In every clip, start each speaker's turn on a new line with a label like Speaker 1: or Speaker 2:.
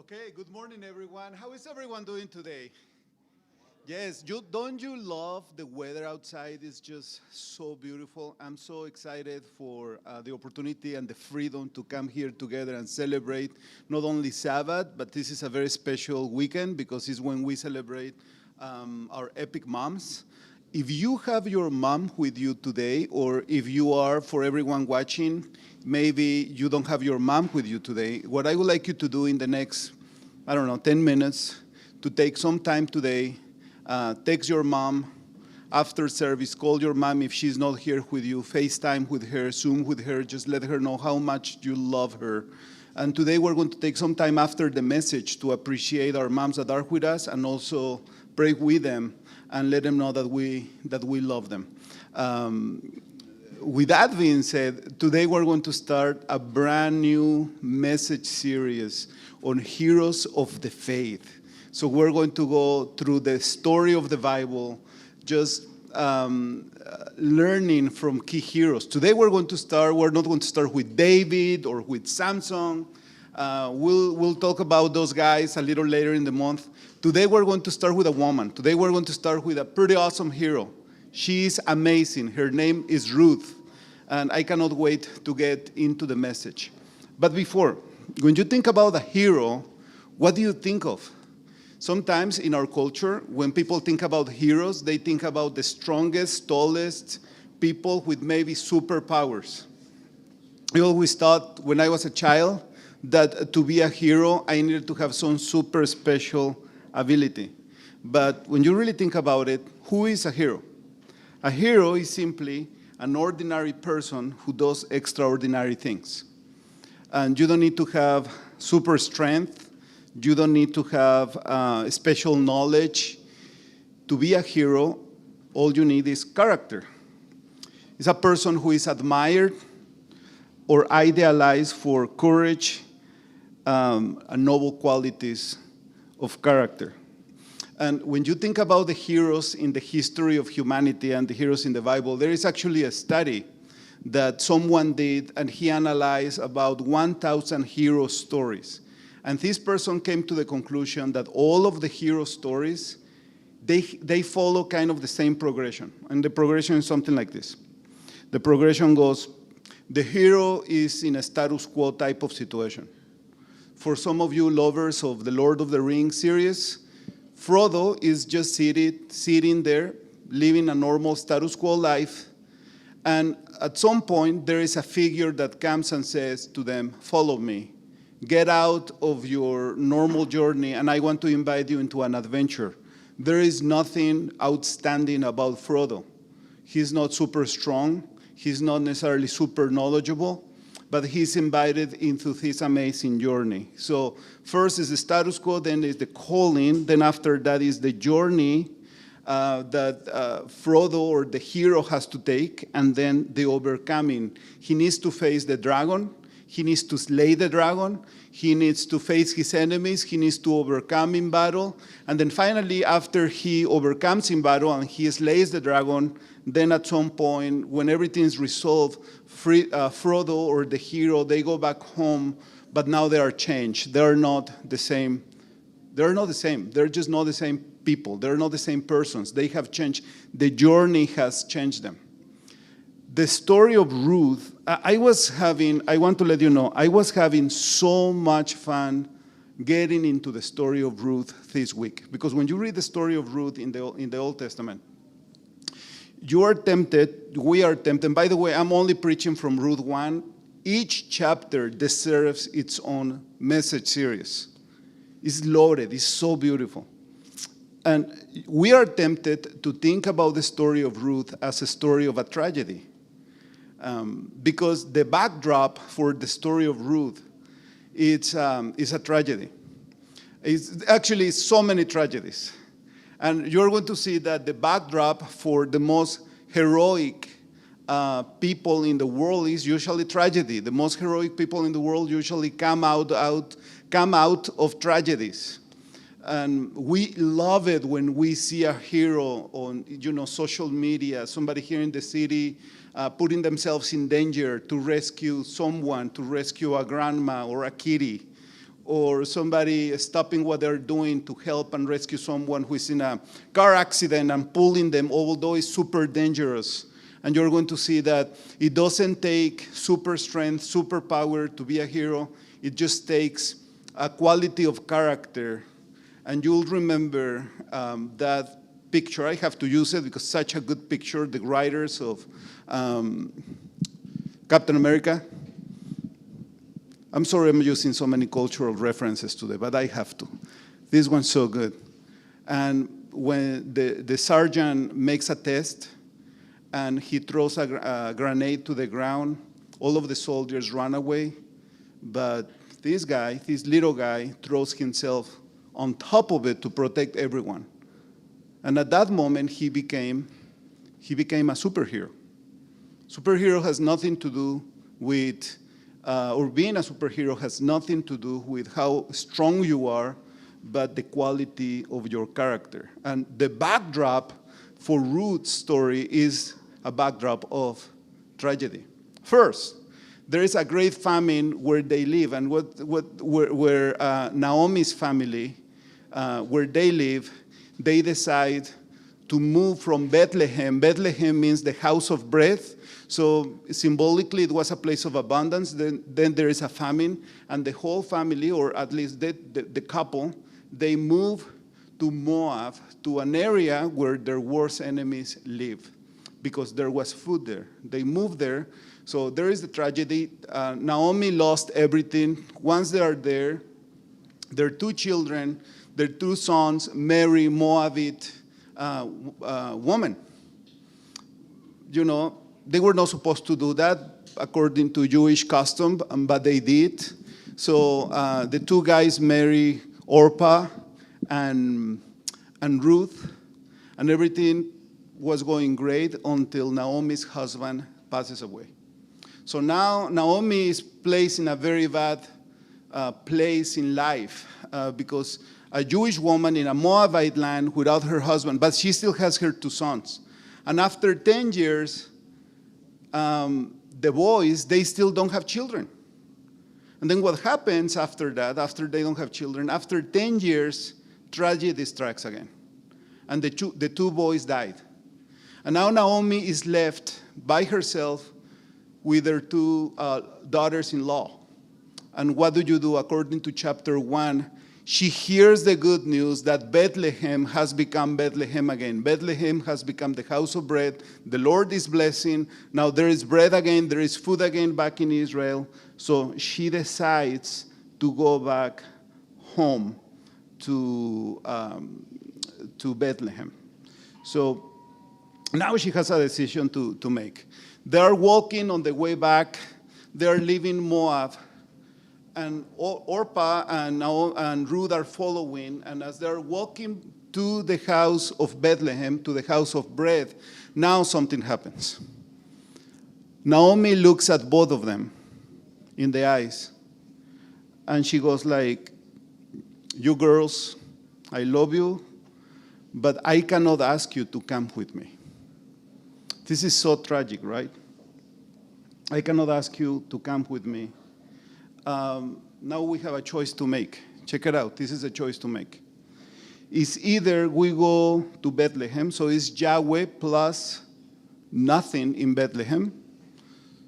Speaker 1: Okay, good morning, everyone. How is everyone doing today? Yes, don't you love the weather outside? It's just so beautiful. I'm so excited for the opportunity and the freedom to come here together and celebrate not only Sabbath, but this is a very special weekend because it's when we celebrate our epic moms. If you have your mom with you today, or if you are, for everyone watching, maybe you don't have your mom with you today, what I would like you to do in the next, 10 minutes, to take some time today, text your mom after service, call your mom if she's not here with you, FaceTime with her, Zoom with her, just let her know how much you love her. And today we're going to take some time after the message to appreciate our moms that are with us and also pray with them and let them know that we love them. With that being said, today we're going to start a brand new message series on heroes of the faith. So we're going to go through the story of the Bible, just learning from key heroes. Today we're not going to start with David or with Samson. We'll talk about those guys a little later in the month. Today we're going to start with a woman. Today we're going to start with a pretty awesome hero. She's amazing. Her name is Ruth. And I cannot wait to get into the message. But before, when you think about a hero, what do you think of? Sometimes in our culture, when people think about heroes, they think about the strongest, tallest people with maybe superpowers. I always thought when I was a child that to be a hero, I needed to have some super special ability. But when you really think about it, who is a hero? A hero is simply an ordinary person who does extraordinary things. And you don't need to have super strength. You don't need to have special knowledge. To be a hero, all you need is character. It's a person who is admired or idealized for courage and noble qualities of character. And when you think about the heroes in the history of humanity and the heroes in the Bible, there is actually a study that someone did, and he analyzed about 1,000 hero stories. And this person came to the conclusion that all of the hero stories, they follow kind of the same progression. And the progression is something like this. The progression goes, the hero is in a status quo type of situation. For some of you lovers of the Lord of the Rings series, Frodo is just sitting there, living a normal status quo life, and at some point there is a figure that comes and says to them, follow me, get out of your normal journey, and I want to invite you into an adventure. There is nothing outstanding about Frodo. He's not super strong, he's not necessarily super knowledgeable, but he's invited into this amazing journey. So first is the status quo, then is the calling, then after that is the journey that Frodo or the hero has to take, and then the overcoming. He needs to face the dragon, he needs to slay the dragon, he needs to face his enemies, he needs to overcome in battle, and then finally after he overcomes in battle and he slays the dragon, then at some point when everything's resolved, Frodo or the hero, they go back home, but now they are changed. They're not the same. They're not the same. They're just not the same people. They're not the same persons. They have changed. The journey has changed them. The story of Ruth, I want to let you know, I was having so much fun getting into the story of Ruth this week. Because when you read the story of Ruth in the Old Testament, we are tempted. By the way, I'm only preaching from Ruth 1. Each chapter deserves its own message series. It's loaded. It's so beautiful. And we are tempted to think about the story of Ruth as a story of a tragedy. Because the backdrop for the story of Ruth is a tragedy. It's actually so many tragedies. And you're going to see that the backdrop for the most heroic people in the world is usually tragedy. The most heroic people in the world usually come out of tragedies. And we love it when we see a hero on social media, somebody here in the city putting themselves in danger to rescue someone, to rescue a grandma or a kitty. or somebody stopping what they're doing to help and rescue someone who is in a car accident and pulling them, although it's super dangerous. And you're going to see that it doesn't take super strength, super power to be a hero. It just takes a quality of character. And you'll remember that picture. I have to use it because it's such a good picture. The writers of Captain America. I'm sorry I'm using so many cultural references today, but I have to. This one's so good. And when the sergeant makes a test and he throws a grenade to the ground, all of the soldiers run away, but this guy, this little guy, throws himself on top of it to protect everyone. And at that moment, he became a superhero. Superhero has nothing to do with or being a superhero has nothing to do with how strong you are, but the quality of your character. And the backdrop for Ruth's story is a backdrop of tragedy. First, there is a great famine where they live, and where Naomi's family, where they live, they decide to move from Bethlehem. Bethlehem means the house of bread. So symbolically, it was a place of abundance. Then there is a famine, and the whole family, or at least the couple, they move to Moab, to an area where their worst enemies live, because there was food there. They moved there. So there is the tragedy. Naomi lost everything. Once they are there, their two children, their two sons, marry Moabite woman. You know, they were not supposed to do that according to Jewish custom, but they did. So the two guys marry Orpah and Ruth, and everything was going great until Naomi's husband passes away. So now Naomi is placed in a very bad place in life because a Jewish woman in a Moabite land without her husband, but she still has her two sons. And after 10 years, the boys, they still don't have children. And then what happens after that, after they don't have children, after 10 years, tragedy strikes again. And the two boys died. And now Naomi is left by herself with her two daughters-in-law. And what do you do? According to chapter 1, she hears the good news that Bethlehem has become Bethlehem again. Bethlehem has become the house of bread. The Lord is blessing. Now there is bread again. There is food again back in Israel. So she decides to go back home to Bethlehem. So now she has a decision to make. They are walking on the way back. They are leaving Moab. And Orpah and Ruth are following, and as they're walking to the house of Bethlehem, to the house of bread, now something happens. Naomi looks at both of them in the eyes, and she goes like, "You girls, I love you, but I cannot ask you to come with me." This is so tragic, right? I cannot ask you to come with me. Now we have a choice to make. Check it out. This is a choice to make. It's either we go to Bethlehem, so it's Yahweh plus nothing in Bethlehem.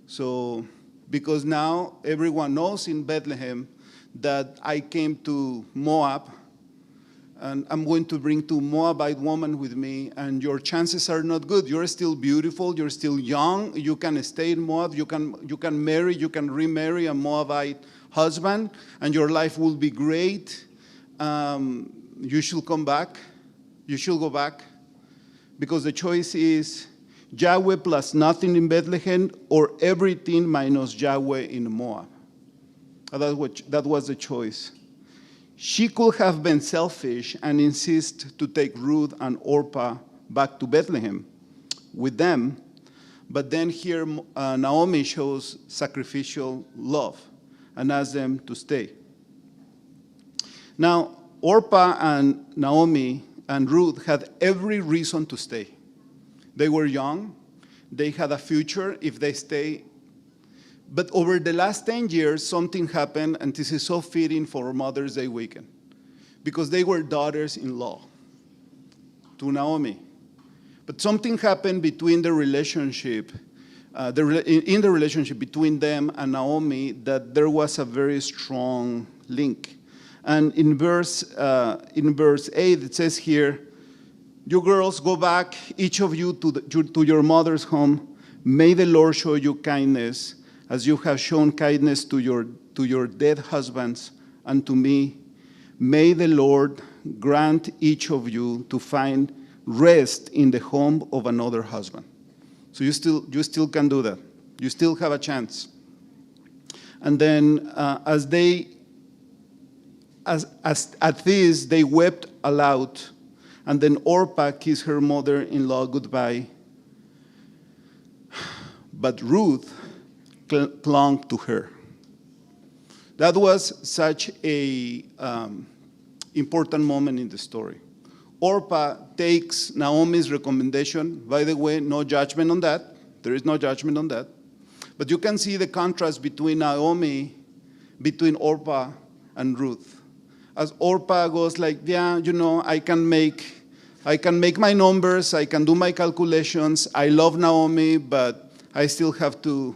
Speaker 1: So, because now everyone knows in Bethlehem that I came to Moab, and I'm going to bring two Moabite women with me, and your chances are not good. You're still beautiful, you're still young, you can stay in Moab, you can marry, you can remarry a Moabite husband, and your life will be great. You should come back, you should go back, because the choice is Yahweh plus nothing in Bethlehem, or everything minus Yahweh in Moab. That was the choice. She could have been selfish and insist to take Ruth and Orpah back to Bethlehem with them, but then here Naomi shows sacrificial love and asks them to stay. Now, Orpah and Naomi and Ruth had every reason to stay. They were young, they had a future if they stay, But over the last 10 years, something happened, and this is so fitting for Mother's Day weekend, because they were daughters-in-law to Naomi. But something happened between the relationship, in the relationship between them and Naomi, that there was a very strong link. And in verse 8, it says here, "You girls, go back, each of you, to your mother's home. May the Lord show you kindness, as you have shown kindness to your dead husbands and to me. May the Lord grant each of you to find rest in the home of another husband." So you still can do that. You still have a chance. And then at this, they wept aloud. And then Orpah kissed her mother-in-law goodbye. But Ruth clung to her. That was such a important moment in the story. Orpah takes Naomi's recommendation. By the way, no judgment on that. There is no judgment on that. But you can see the contrast between Orpah and Ruth. As Orpah goes like, yeah, I can make my numbers, I can do my calculations. I love Naomi, but I still have to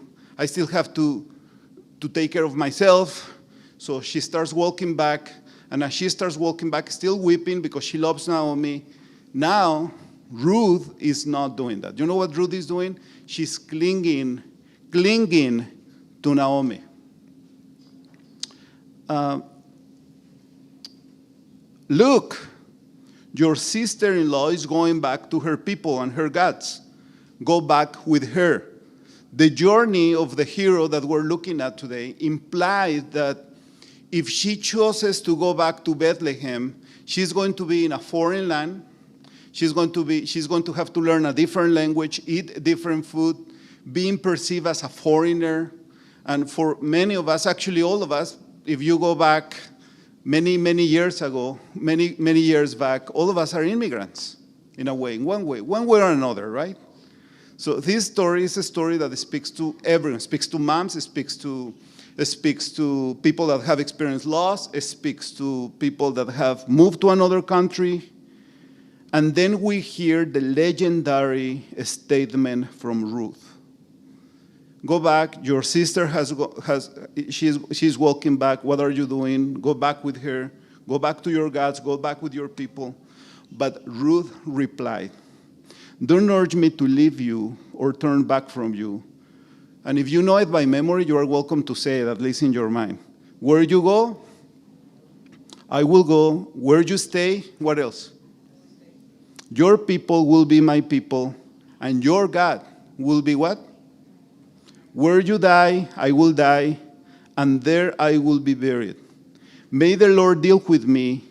Speaker 1: take care of myself. So she starts walking back, and as she starts walking back, still weeping because she loves Naomi. Now, Ruth is not doing that. You know what Ruth is doing? She's clinging to Naomi. Look, your sister-in-law is going back to her people and her gods. Go back with her. The journey of the hero that we're looking at today implies that if she chooses to go back to Bethlehem, she's going to be in a foreign land. She's going to have to learn a different language, eat different food, being perceived as a foreigner. And for many of us, actually all of us, if you go back many years ago, many years back, all of us are immigrants in a way, one way or another, right? So this story is a story that speaks to everyone. It speaks to moms, it speaks to people that have experienced loss, it speaks to people that have moved to another country. And then we hear the legendary statement from Ruth. Go back, your sister she's walking back, what are you doing? Go back with her, go back to your gods, go back with your people. But Ruth replied, don't urge me to leave you or turn back from you. And if you know it by memory, you are welcome to say it, at least in your mind. Where you go, I will go. Where you stay, what else? Your people will be my people, and your God will be what? Where you die, I will die, and there I will be buried. May the Lord deal with me,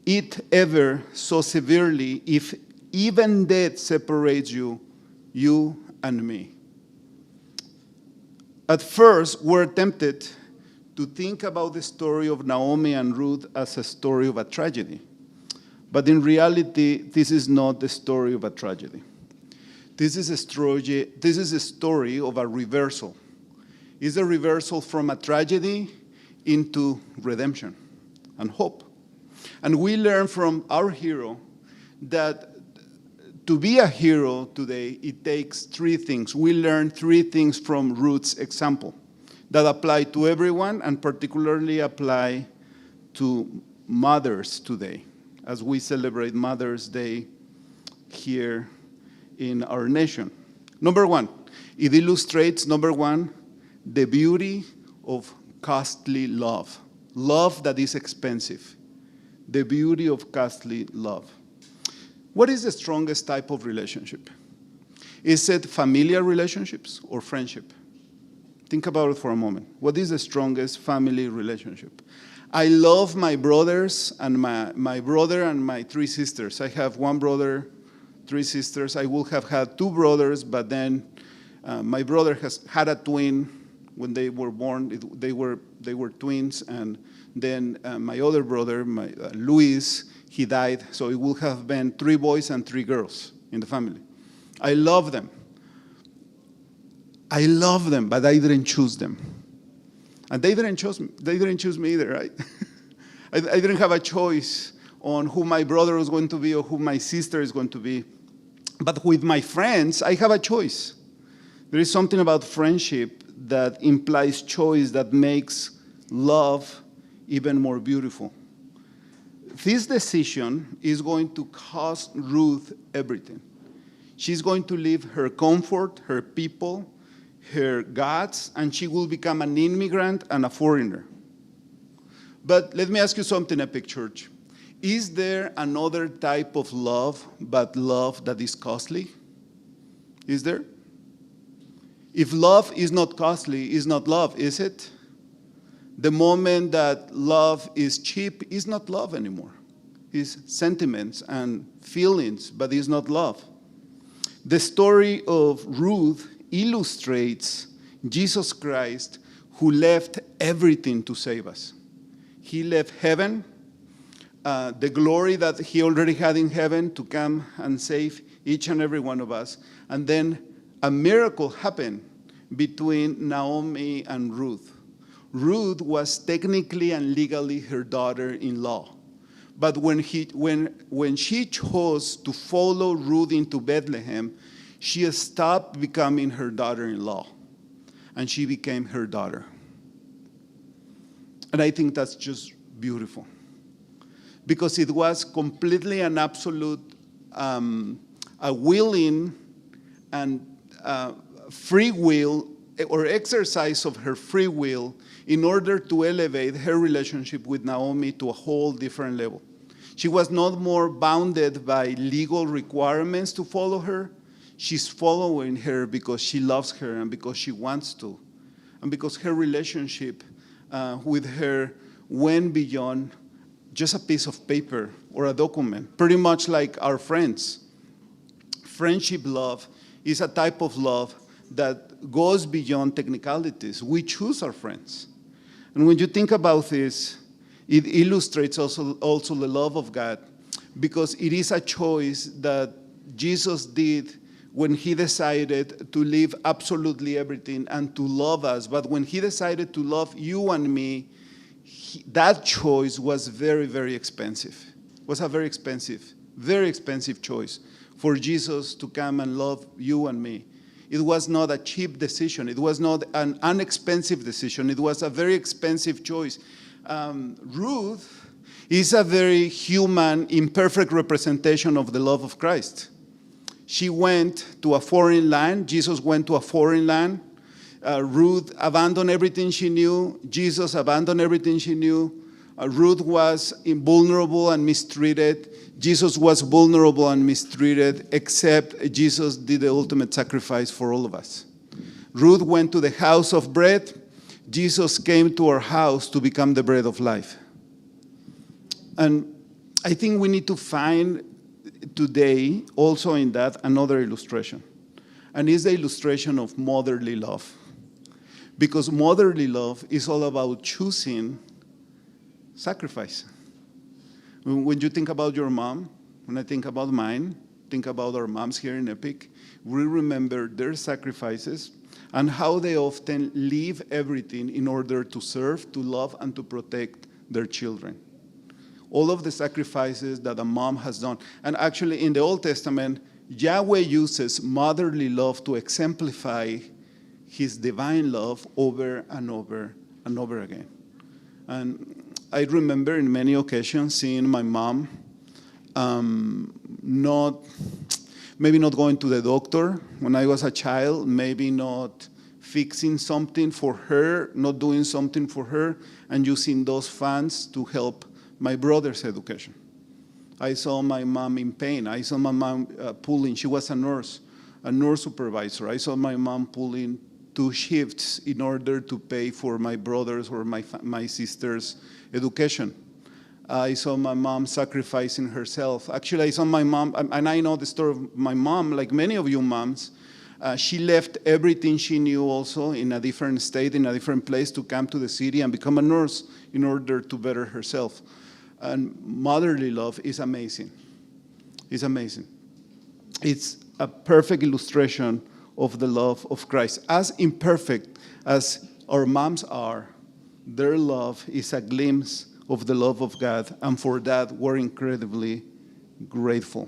Speaker 1: it ever so severely, if even death separates you and me. At first, we're tempted to think about the story of Naomi and Ruth as a story of a tragedy. But in reality, this is not the story of a tragedy. This is a story of a reversal. It's a reversal from a tragedy into redemption and hope. And we learn from our hero that to be a hero today, it takes three things. We learn three things from Ruth's example that apply to everyone and particularly apply to mothers today as we celebrate Mother's Day here in our nation. Number one, it illustrates, the beauty of costly love. Love that is expensive. The beauty of costly love. What is the strongest type of relationship? Is it familiar relationships or friendship? Think about it for a moment. What is the strongest family relationship? I love my brothers and my brother and my three sisters. I have one brother, three sisters. I would have had two brothers, but then my brother has had a twin when they were born. They were twins, and then my other brother, Luis, he died. So it would have been three boys and three girls in the family. I love them. I love them, but I didn't choose them. And they didn't choose me. They didn't choose me either, right? I didn't have a choice on who my brother was going to be or who my sister is going to be. But with my friends, I have a choice. There is something about friendship that implies choice that makes love even more beautiful. This decision is going to cost Ruth everything. She's going to leave her comfort, her people, her gods, and she will become an immigrant and a foreigner. But let me ask you something, Epic Church. Is there another type of love, but love that is costly? Is there? If love is not costly, it's not love, is it? The moment that love is cheap, it's not love anymore. It's sentiments and feelings, but it's not love. The story of Ruth illustrates Jesus Christ, who left everything to save us. He left heaven, the glory that he already had in heaven, to come and save each and every one of us. And then a miracle happened between Naomi and Ruth. Ruth was technically and legally her daughter-in-law. But when she chose to follow Ruth into Bethlehem, she stopped becoming her daughter-in-law, and she became her daughter. And I think that's just beautiful, because it was completely and absolute a willing and free will, or exercise of her free will, in order to elevate her relationship with Naomi to a whole different level. She was not more bounded by legal requirements to follow her. She's following her because she loves her and because she wants to, and because her relationship with her went beyond just a piece of paper or a document, pretty much like our friends. Friendship love is a type of love that goes beyond technicalities. We choose our friends. And when you think about this, it illustrates also the love of God, because it is a choice that Jesus did when he decided to leave absolutely everything and to love us. But when he decided to love you and me, that choice was very, very expensive. It was a very expensive choice for Jesus to come and love you and me. It was not a cheap decision. It was not an inexpensive decision. It was a very expensive choice. Ruth is a very human, imperfect representation of the love of Christ. She went to a foreign land. Jesus went to a foreign land. Ruth abandoned everything she knew. Jesus abandoned everything she knew. Ruth was invulnerable and mistreated. Jesus was vulnerable and mistreated, except Jesus did the ultimate sacrifice for all of us. Ruth went to the house of bread. Jesus came to our house to become the bread of life. And I think we need to find today also in that another illustration. And it's the illustration of motherly love. Because motherly love is all about choosing sacrifice. When you think about your mom, when I think about mine, think about our moms here in Epic, we remember their sacrifices and how they often leave everything in order to serve, to love, and to protect their children. All of the sacrifices that a mom has done. And actually in the Old Testament, Yahweh uses motherly love to exemplify his divine love over and over and over again. And I remember in many occasions seeing my mom maybe not going to the doctor when I was a child, maybe not fixing something for her, not doing something for her, and using those funds to help my brother's education. I saw my mom in pain. I saw my mom pulling. She was a nurse supervisor. I saw my mom pulling 2 shifts in order to pay for my brother's or my sister's education. I saw my mom sacrificing herself. Actually, I saw my mom, and I know the story of my mom, like many of you moms. She left everything she knew also in a different state, in a different place, to come to the city and become a nurse in order to better herself. And motherly love is amazing. It's amazing. It's a perfect illustration of the love of Christ. As imperfect as our moms are, their love is a glimpse of the love of God, and for that we're incredibly grateful,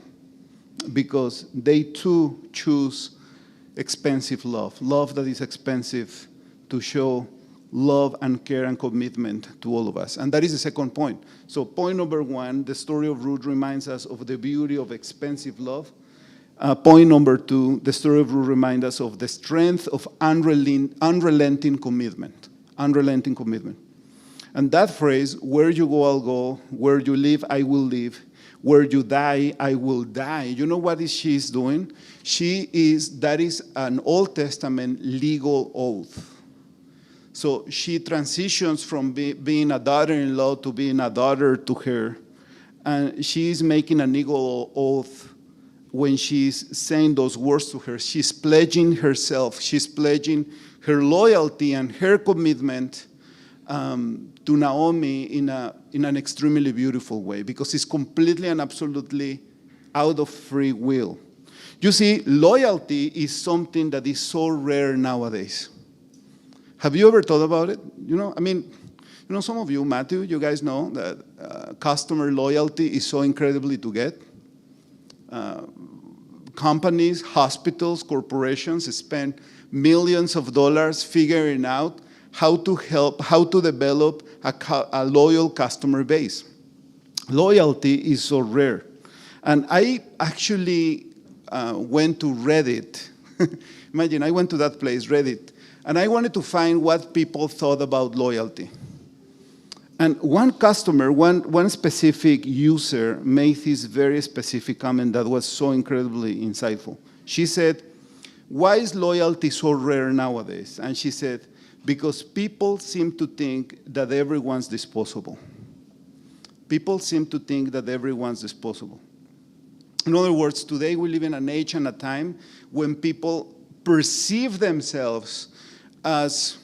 Speaker 1: because they too choose expensive love that is expensive, to show love and care and commitment to all of us. And that is the second point. So point number one, the story of Ruth reminds us of the beauty of expensive love. Point number two, the story of Ruth reminds us of the strength of unrelenting commitment. Unrelenting commitment. And that phrase, where you go, I'll go, where you live, I will live, where you die, I will die. You know what she's doing? That is an Old Testament legal oath. So she transitions from being a daughter-in-law to being a daughter to her. And she is making a legal oath when she's saying those words to her. She's pledging herself. She's pledging her loyalty and her commitment to Naomi in an extremely beautiful way, because it's completely and absolutely out of free will. You see, loyalty is something that is so rare nowadays. Have you ever thought about it? Some of you, Matthew, you guys know that customer loyalty is so incredibly to get. Companies, hospitals, corporations spend millions of dollars figuring out how to develop a loyal customer base. Loyalty is so rare. And I actually went to Reddit. Imagine, I went to that place, Reddit, and I wanted to find what people thought about loyalty. And one customer, one specific user made this very specific comment that was so incredibly insightful. She said, "Why is loyalty so rare nowadays?" And she said, "Because people seem to think that everyone's disposable." People seem to think that everyone's disposable. In other words, today we live in an age and a time when people perceive themselves as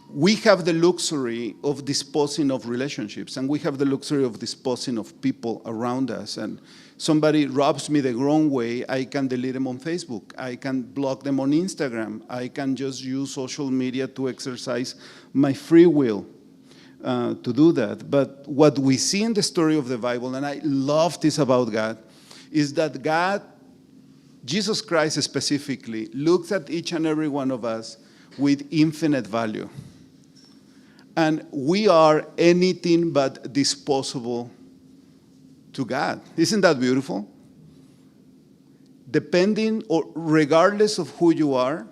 Speaker 1: we have the luxury of disposing of relationships, and we have the luxury of disposing of people around us. And somebody rubs me the wrong way, I can delete them on Facebook. I can block them on Instagram. I can just use social media to exercise my free will to do that. But what we see in the story of the Bible, and I love this about God, is that God, Jesus Christ specifically, looks at each and every one of us with infinite value. And we are anything but disposable to God. Isn't that beautiful? Depending or regardless of who you are,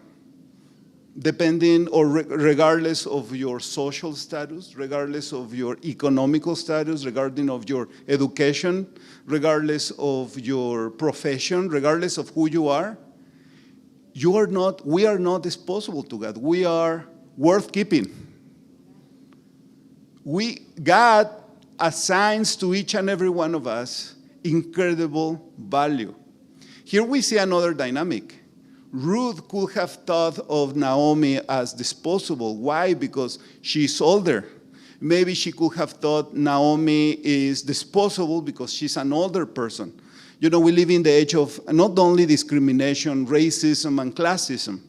Speaker 1: regardless of your social status, regardless of your economical status, regardless of your education, regardless of your profession, regardless of who you are, we are not disposable to God. We are worth keeping. God assigns to each and every one of us incredible value. Here we see another dynamic. Ruth could have thought of Naomi as disposable. Why? Because she's older. Maybe she could have thought Naomi is disposable because she's an older person. We live in the age of not only discrimination, racism, and classism.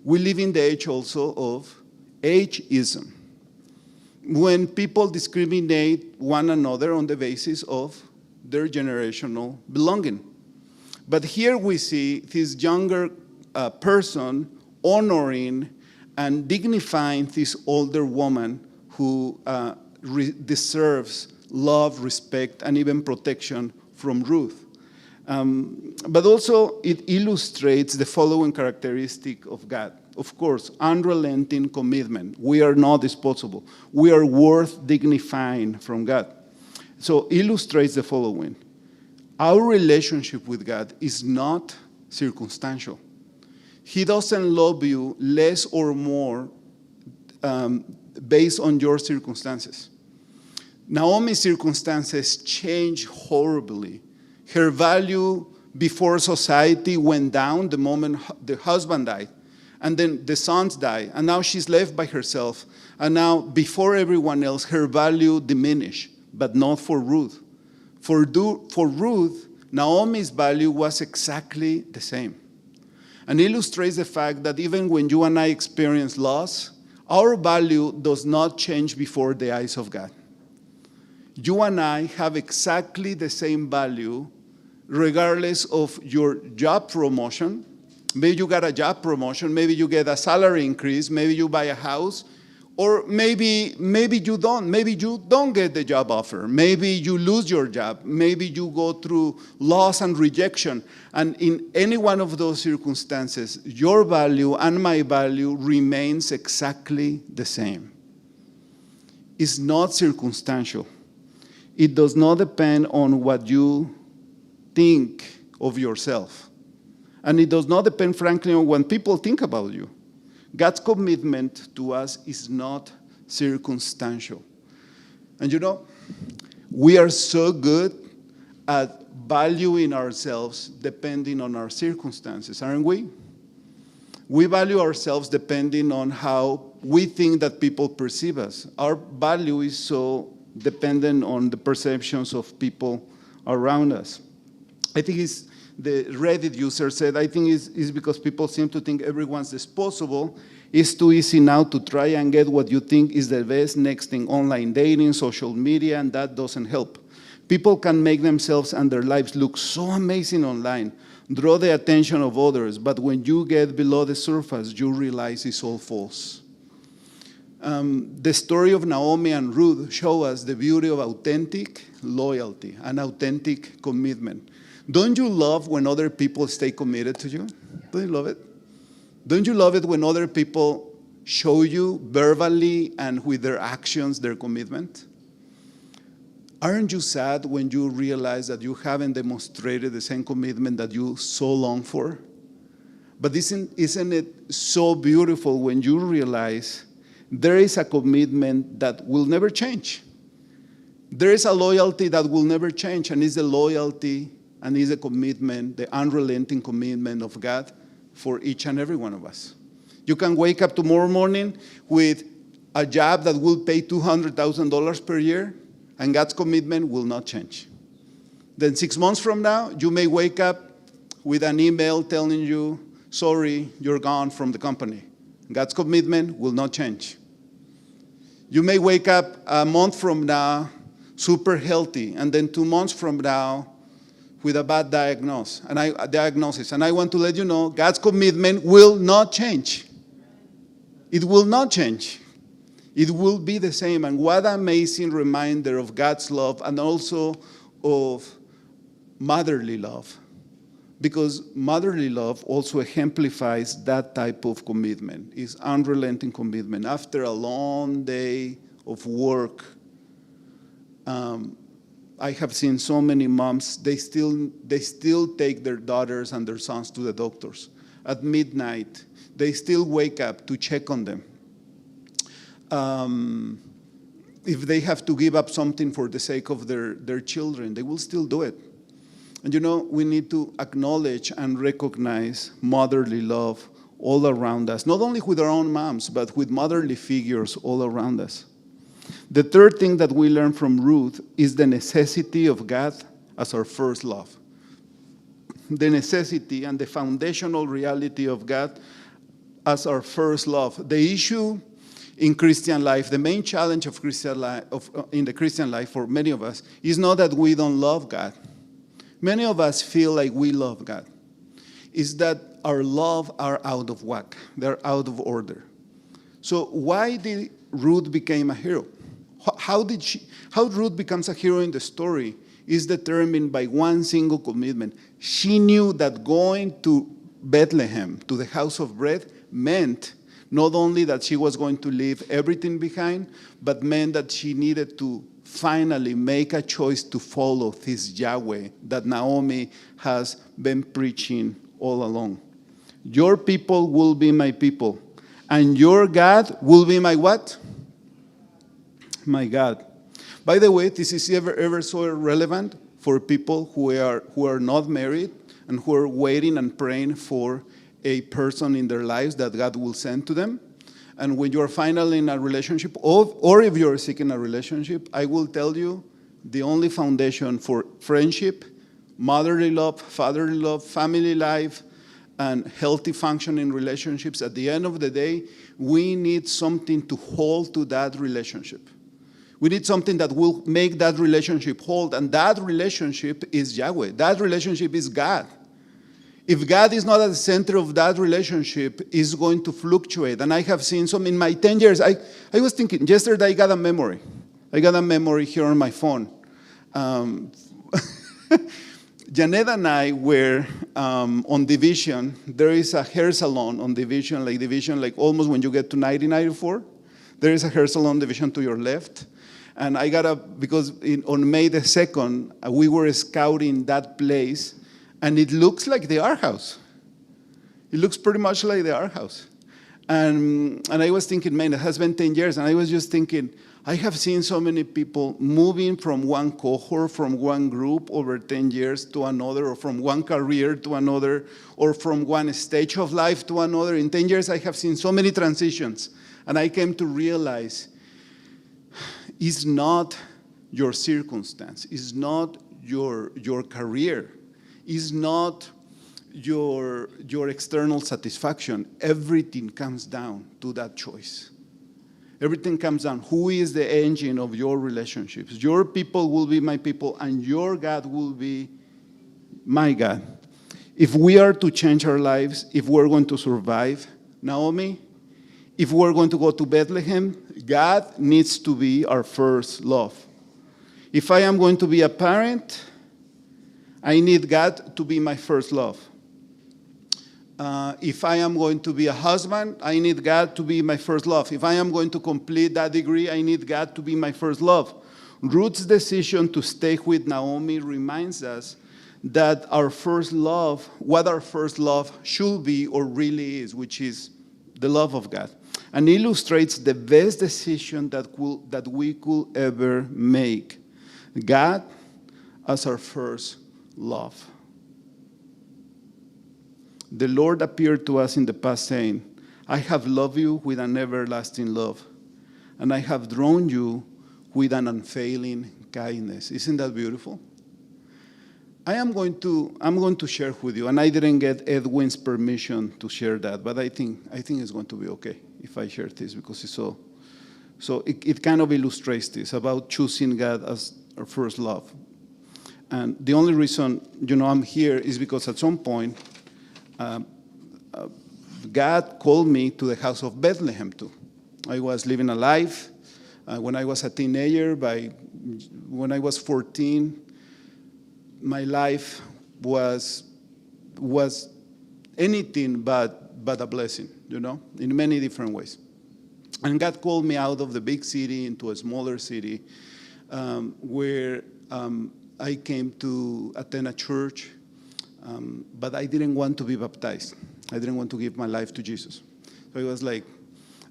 Speaker 1: We live in the age also of ageism, when people discriminate one another on the basis of their generational belonging. But here we see this younger person honoring and dignifying this older woman who deserves love, respect, and even protection from Ruth. But also it illustrates the following characteristic of God. Of course, unrelenting commitment. We are not disposable. We are worth dignifying from God. So illustrates the following. Our relationship with God is not circumstantial. He doesn't love you less or more based on your circumstances. Naomi's circumstances changed horribly. Her value before society went down the moment the husband died. And then the sons died. And now she's left by herself. And now, before everyone else, her value diminished. But not for Ruth. For Ruth, Naomi's value was exactly the same. And illustrates the fact that even when you and I experience loss, our value does not change before the eyes of God. You and I have exactly the same value regardless of your job promotion. Maybe you got a job promotion, maybe you get a salary increase, maybe you buy a house, or maybe you don't. Maybe you don't get the job offer. Maybe you lose your job. Maybe you go through loss and rejection. And in any one of those circumstances, your value and my value remains exactly the same. It's not circumstantial. It does not depend on what you think of yourself. And it does not depend, frankly, on what people think about you. God's commitment to us is not circumstantial. And you know, we are so good at valuing ourselves depending on our circumstances, aren't we? We value ourselves depending on how we think that people perceive us. Our value is so dependent on the perceptions of people around us. I think the Reddit user said, I think it's because people seem to think everyone's disposable. It's too easy now to try and get what you think is the best next thing, online dating, social media, and that doesn't help. People can make themselves and their lives look so amazing online, draw the attention of others, but when you get below the surface, you realize it's all false. The story of Naomi and Ruth show us the beauty of authentic loyalty and authentic commitment. Don't you love when other people stay committed to you? Don't you love it? Don't you love it when other people show you verbally and with their actions their commitment? Aren't you sad when you realize that you haven't demonstrated the same commitment that you so long for? But isn't it so beautiful when you realize there is a commitment that will never change? There is a loyalty that will never change, and it's the loyalty and is a commitment, the unrelenting commitment of God for each and every one of us. You can wake up tomorrow morning with a job that will pay $200,000 per year, and God's commitment will not change. Then 6 months from now, you may wake up with an email telling you, sorry, you're gone from the company. God's commitment will not change. You may wake up a month from now super healthy, and then 2 months from now, with a bad diagnosis. And I want to let you know, God's commitment will not change. It will not change. It will be the same. And what an amazing reminder of God's love and also of motherly love. Because motherly love also exemplifies that type of commitment. It's unrelenting commitment. After a long day of work, I have seen so many moms, they still take their daughters and their sons to the doctors. At midnight, they still wake up to check on them. If they have to give up something for the sake of their children, they will still do it. And you know, we need to acknowledge and recognize motherly love all around us, not only with our own moms, but with motherly figures all around us. The third thing that we learn from Ruth is the necessity of God as our first love. The necessity and the foundational reality of God as our first love. The issue in Christian life, the main challenge of Christian life, in the Christian life for many of us, is not that we don't love God. Many of us feel like we love God. It's that our love are out of whack. They're out of order. So why did Ruth become a hero? How Ruth becomes a hero in the story is determined by one single commitment. She knew that going to Bethlehem, to the house of bread, meant not only that she was going to leave everything behind, but meant that she needed to finally make a choice to follow this Yahweh that Naomi has been preaching all along. Your people will be my people, and your God will be my what? My God. By the way, this is ever so relevant for people who are not married and who are waiting and praying for a person in their lives that God will send to them. And when you are finally in a relationship, or if you are seeking a relationship, I will tell you the only foundation for friendship motherly love, fatherly love, family life, and healthy functioning relationships, at the end of the day, we need something to hold to that relationship. We need something that will make that relationship hold, and that relationship is Yahweh. That relationship is God. If God is not at the center of that relationship, it's going to fluctuate. And I have seen some in my 10 years. I was thinking, yesterday I got a memory. I got a memory here on my phone. Janet and I were on Division. There is a hair salon on Division, like almost when you get to 1994. There is a hair salon Division to your left. And I got because on May the 2nd, we were scouting that place, and it looks like the art house. It looks pretty much like the art house. And I was thinking, man, it has been 10 years, and I was just thinking, I have seen so many people moving from one cohort, from one group over 10 years to another, or from one career to another, or from one stage of life to another. In 10 years, I have seen so many transitions, and I came to realize it's not your circumstance, it's not your career, it's not your external satisfaction. Everything comes down to that choice. Everything comes down. Who is the engine of your relationships? Your people will be my people, and your God will be my God. If we are to change our lives, if we're going to survive, Naomi, if we're going to go to Bethlehem, God needs to be our first love. If I am going to be a parent, I need God to be my first love. If I am going to be a husband, I need God to be my first love. If I am going to complete that degree, I need God to be my first love. Ruth's decision to stay with Naomi reminds us that our first love, what our first love should be or really is, which is the love of God, and illustrates the best decision that we could ever make. God as our first love. The Lord appeared to us in the past saying, I have loved you with an everlasting love, and I have drawn you with an unfailing kindness. Isn't that beautiful? I'm going to share with you, and I didn't get Edwin's permission to share that, but I think it's going to be okay if I share this, because it's so it kind of illustrates this about choosing God as our first love. And the only reason I'm here is because at some point God called me to the house of Bethlehem too. I was living a life when I was a teenager. When I was 14, my life was anything but a blessing, in many different ways. And God called me out of the big city into a smaller city where I came to attend a church. But I didn't want to be baptized. I didn't want to give my life to Jesus. So I was like,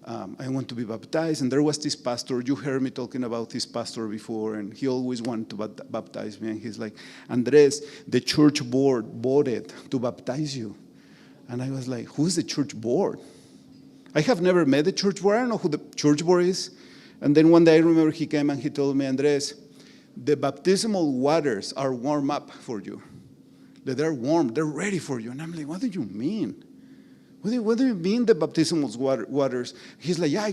Speaker 1: I want to be baptized. And there was this pastor. You heard me talking about this pastor before, and he always wanted to baptize me. And he's like, Andres, the church board voted to baptize you. And I was like, who's the church board? I have never met the church board. I don't know who the church board is. And then one day I remember he came and he told me, Andres, the baptismal waters are warm up for you. They're warm, they're ready for you. And I'm like, what do you mean? What do you mean the baptismal waters? He's like, yeah,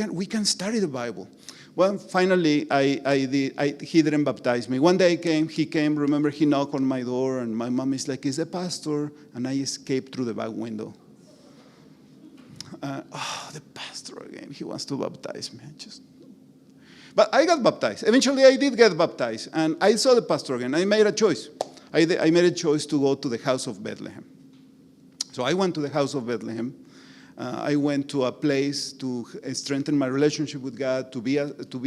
Speaker 1: we can study the Bible. Well, finally, he didn't baptize me. One day he came, remember, he knocked on my door, and my mom is like, is the pastor? And I escaped through the back window. The pastor again, he wants to baptize me. But I got baptized. Eventually, I did get baptized, and I saw the pastor again. I made a choice. I made a choice to go to the house of Bethlehem. So I went to the house of Bethlehem. I went to a place to strengthen my relationship with God, to be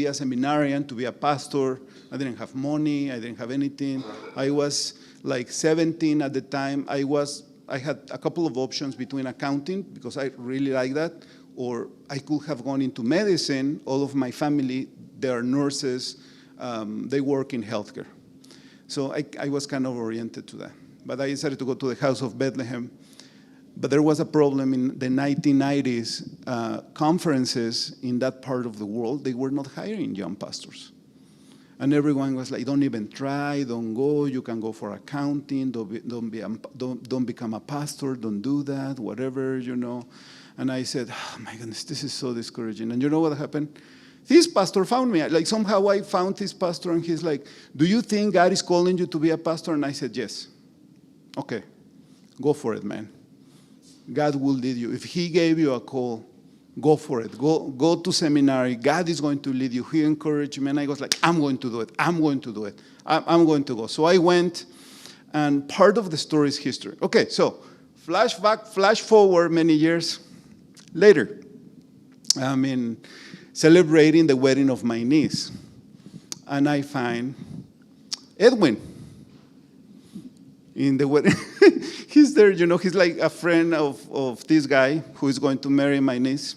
Speaker 1: a seminarian, to be a pastor. I didn't have money. I didn't have anything. I was like 17 at the time. I had a couple of options between accounting, because I really like that, or I could have gone into medicine. All of my family, they are nurses. They work in healthcare. So I was kind of oriented to that. But I decided to go to the house of Bethlehem. But there was a problem in the 1990s. Conferences in that part of the world, they were not hiring young pastors. And everyone was like, don't even try, don't go, you can go for accounting, don't become a pastor, don't do that, whatever, And I said, oh my goodness, this is so discouraging. And you know what happened? This pastor found me. Like somehow I found this pastor and he's like, do you think God is calling you to be a pastor? And I said, yes. Okay, go for it, man. God will lead you. If he gave you a call, go for it. Go to seminary. God is going to lead you. He encouraged me, and I was like, I'm going to do it. I'm going to do it. I'm going to go. So I went, and part of the story is history. Okay, so flash forward many years later. Celebrating the wedding of my niece. And I find Edwin in the wedding. He's there, he's like a friend of this guy who is going to marry my niece.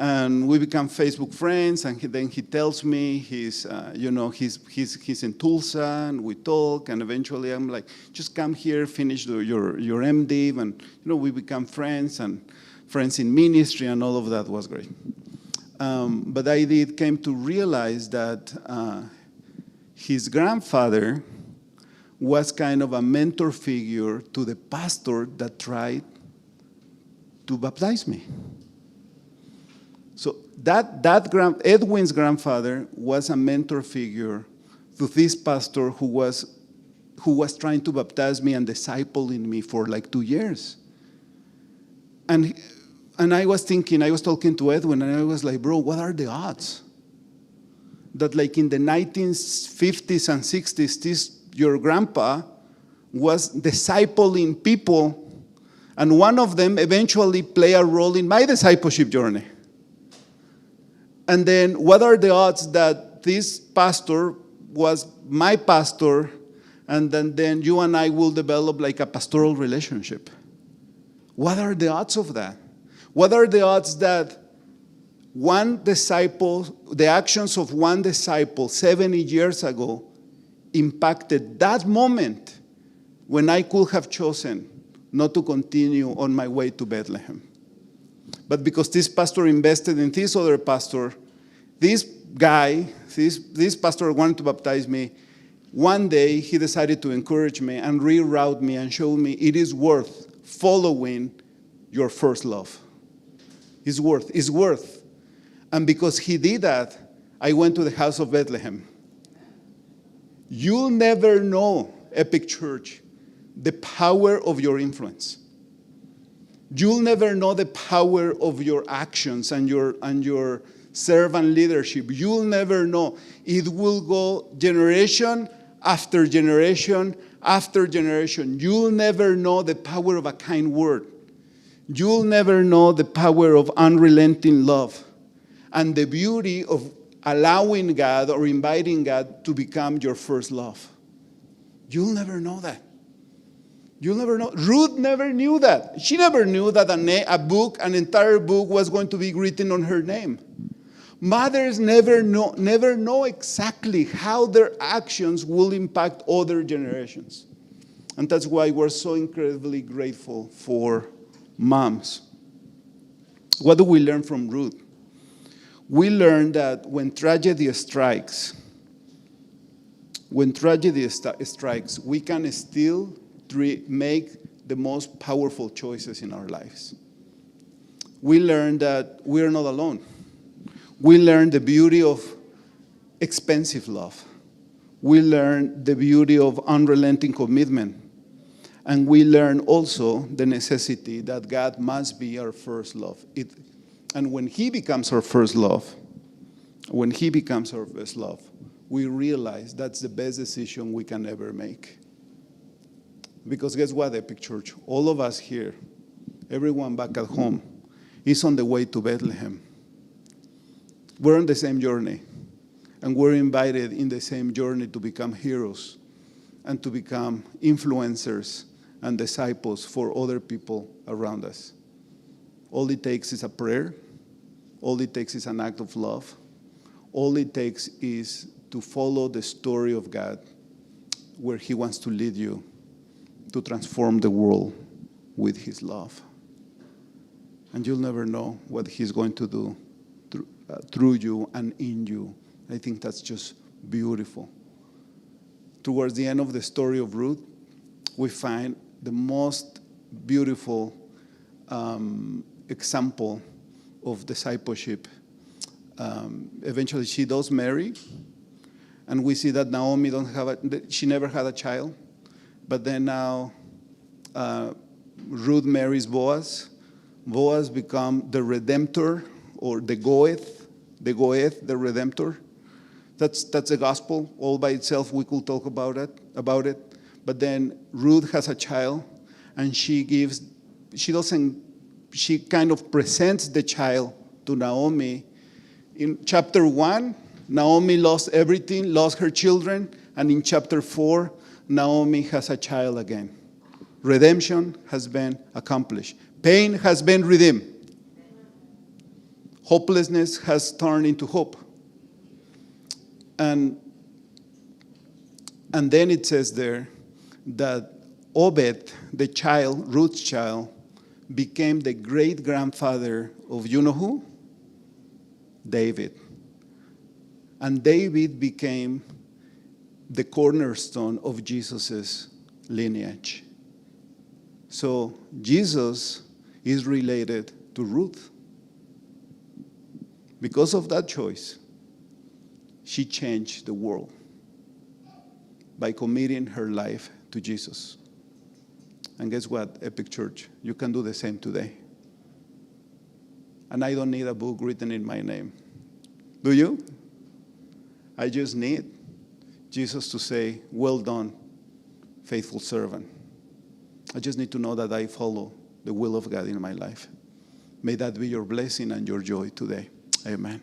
Speaker 1: And we become Facebook friends, and then he tells me he's in Tulsa, and we talk, and eventually I'm like, just come here, finish your MDiv, and we become friends, and friends in ministry, and all of that was great. But I came to realize that his grandfather was kind of a mentor figure to the pastor that tried to baptize me. So Edwin's grandfather was a mentor figure to this pastor who was trying to baptize me and discipling me for like 2 years. And I was talking to Edwin, and I was like, bro, what are the odds that like in the 1950s and 60s, your grandpa was discipling people, and one of them eventually played a role in my discipleship journey? And then what are the odds that this pastor was my pastor, and then you and I will develop like a pastoral relationship? What are the odds of that? What are the odds that one disciple, the actions of one disciple 70 years ago impacted that moment when I could have chosen not to continue on my way to Bethlehem? But because this pastor invested in this other pastor, this guy, this pastor wanted to baptize me, one day he decided to encourage me and reroute me and show me it is worth following your first love. It's worth. And because he did that, I went to the house of Bethlehem. You'll never know, Epic Church, the power of your influence. You'll never know the power of your actions and your servant leadership. You'll never know. It will go generation after generation after generation. You'll never know the power of a kind word. You'll never know the power of unrelenting love and the beauty of allowing God or inviting God to become your first love. You'll never know that. You'll never know. Ruth never knew that. She never knew that an entire book was going to be written on her name. Mothers never know exactly how their actions will impact other generations. And that's why we're so incredibly grateful for moms. What do we learn from Ruth? We learn that when tragedy strikes, we can still make the most powerful choices in our lives. We learn that we are not alone. We learn the beauty of expensive love. We learn the beauty of unrelenting commitment. And we learn also the necessity that God must be our first love. And when He becomes our first love, when He becomes our best love, we realize that's the best decision we can ever make. Because guess what, Epic Church? All of us here, everyone back at home, is on the way to Bethlehem. We're on the same journey, and we're invited in the same journey to become heroes and to become influencers and disciples for other people around us. All it takes is a prayer. All it takes is an act of love. All it takes is to follow the story of God where He wants to lead you to transform the world with His love. And you'll never know what He's going to do through you and in you. I think that's just beautiful. Towards the end of the story of Ruth, we find the most beautiful example of discipleship. Eventually, she does marry, and we see that Naomi she never had a child, but then now Ruth marries Boaz. Boaz becomes the Redemptor, or the Goeth, the Redemptor. That's the gospel all by itself. We could talk about it. But then Ruth has a child, and she kind of presents the child to Naomi. In chapter 1, Naomi lost everything, lost her children, and in chapter 4, Naomi has a child again. Redemption has been accomplished. Pain has been redeemed. Hopelessness has turned into hope. And then it says there that Obed, the child, Ruth's child, became the great-grandfather of, you know who? David. And David became the cornerstone of Jesus' lineage. So Jesus is related to Ruth. Because of that choice, she changed the world by committing her life to Jesus. And guess what, Epic Church? You can do the same today. And I don't need a book written in my name. Do you? I just need Jesus to say, well done, faithful servant. I just need to know that I follow the will of God in my life. May that be your blessing and your joy today. Amen.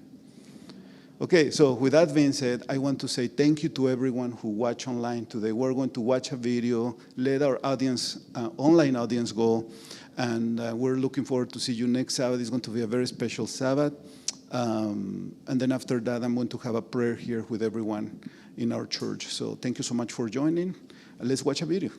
Speaker 1: Okay, so with that being said, I want to say thank you to everyone who watched online today. We're going to watch a video, let our audience, online audience go, and we're looking forward to see you next Sabbath. It's going to be a very special Sabbath. And then after that, I'm going to have a prayer here with everyone in our church. So thank you so much for joining. Let's watch a video.